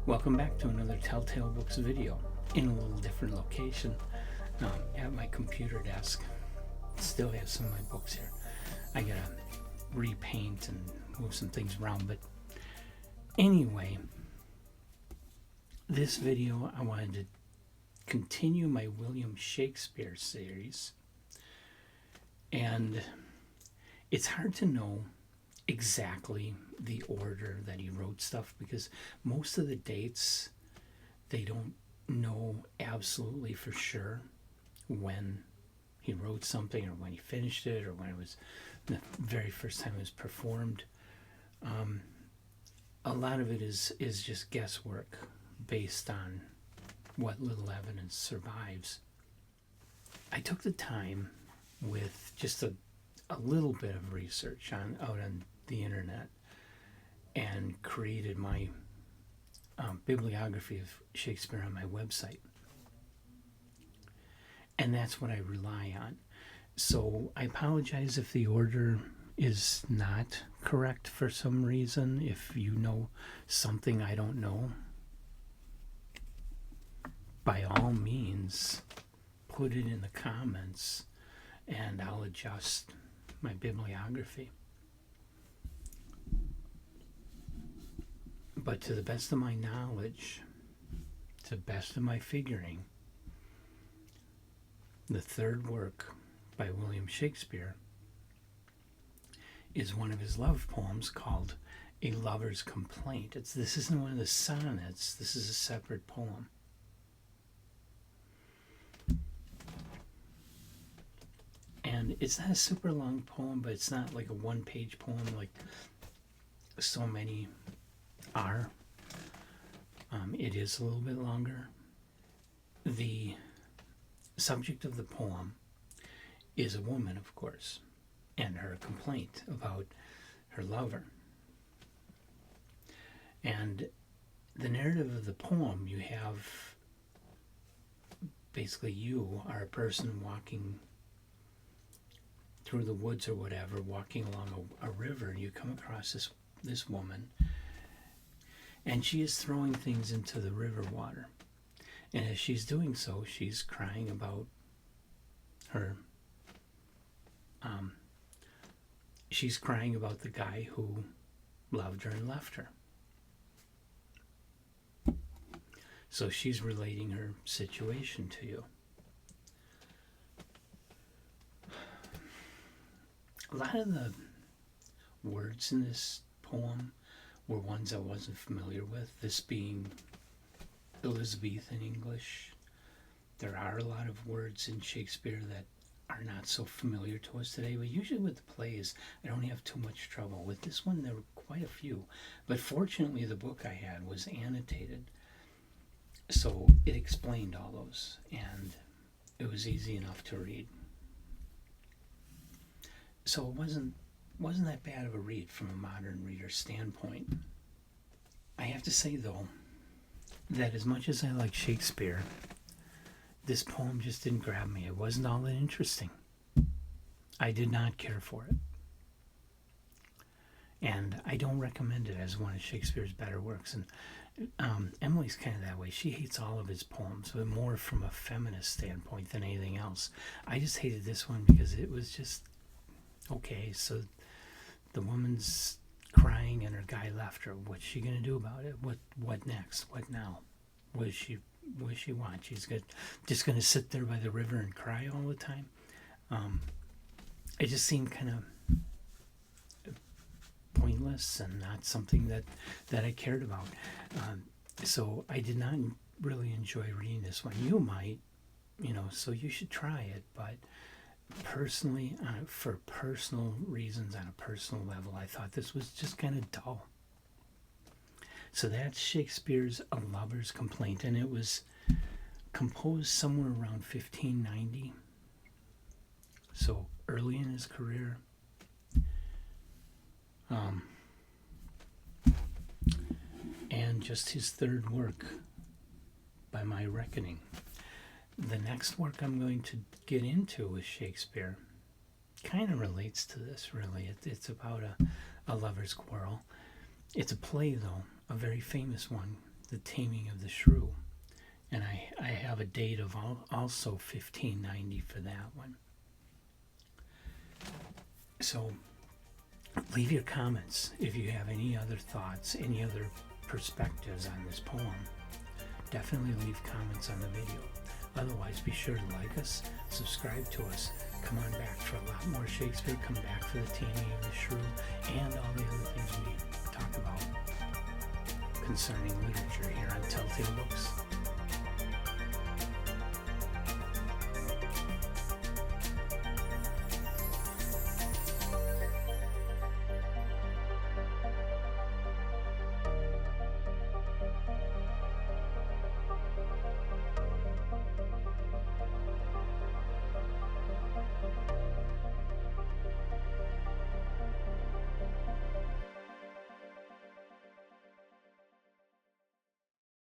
Welcome back to another Telltale Books video in a little different location at my computer desk. Still have some of my books here. I gotta repaint and move some things around, but anyway, this video I wanted to continue my William Shakespeare series, and it's hard to know exactly the order that he wrote stuff because most of the dates they don't know absolutely for sure when he wrote something or when he finished it or when it was the very first time it was performed. A lot of it is just guesswork based on what little evidence survives. I took the time with just a little bit of research out on the internet and created my bibliography of Shakespeare on my website. And that's what I rely on. So I apologize if the order is not correct for some reason. If you know something I don't know, by all means, put it in the comments and I'll adjust my bibliography. But to the best of my knowledge, to the best of my figuring, the third work by William Shakespeare is one of his love poems called A Lover's Complaint. This isn't one of the sonnets, this is a separate poem. And it's not a super long poem, but it's not like a one-page poem like so many are. It is a little bit longer. The subject of the poem is a woman, of course, and her complaint about her lover. And the narrative of the poem, you have basically you are a person walking through the woods or whatever, walking along a river, and you come across this woman, and she is throwing things into the river water. And as she's doing so, she's crying about her. She's crying about the guy who loved her and left her. So she's relating her situation to you. A lot of the words in this poem were ones I wasn't familiar with, this being Elizabethan English. There are a lot of words in Shakespeare that are not so familiar to us today, but usually with the plays, I don't have too much trouble. With this one, there were quite a few. But fortunately, the book I had was annotated, so it explained all those, and it was easy enough to read. So it wasn't that bad of a read from a modern reader's standpoint. I have to say, though, that as much as I like Shakespeare, this poem just didn't grab me. It wasn't all that interesting. I did not care for it. And I don't recommend it as one of Shakespeare's better works. And Emily's kind of that way. She hates all of his poems, but more from a feminist standpoint than anything else. I just hated this one because it was just, okay, so the woman's crying and her guy left her. What's she gonna do about it? What next? What now? What does she want? She's just gonna sit there by the river and cry all the time? It just seemed kind of pointless and not something that I cared about. So I did not really enjoy reading this one. You might, so you should try it, but personally, for personal reasons, on a personal level, I thought this was just kind of dull. So that's Shakespeare's A Lover's Complaint, and it was composed somewhere around 1590, so early in his career. And just his third work, by my reckoning. The next work I'm going to get into with Shakespeare kind of relates to this, really. It's about a lover's quarrel. It's a play, though, a very famous one The Taming of the Shrew. And I have a date of also 1590 for that one. So leave your comments if you have any other thoughts, any other perspectives on this poem. Definitely leave comments on the video. Otherwise, be sure to like us, subscribe to us, come on back for a lot more Shakespeare, come back for The Taming of the Shrew, and all the other things we talk about concerning literature here on Telltale Books.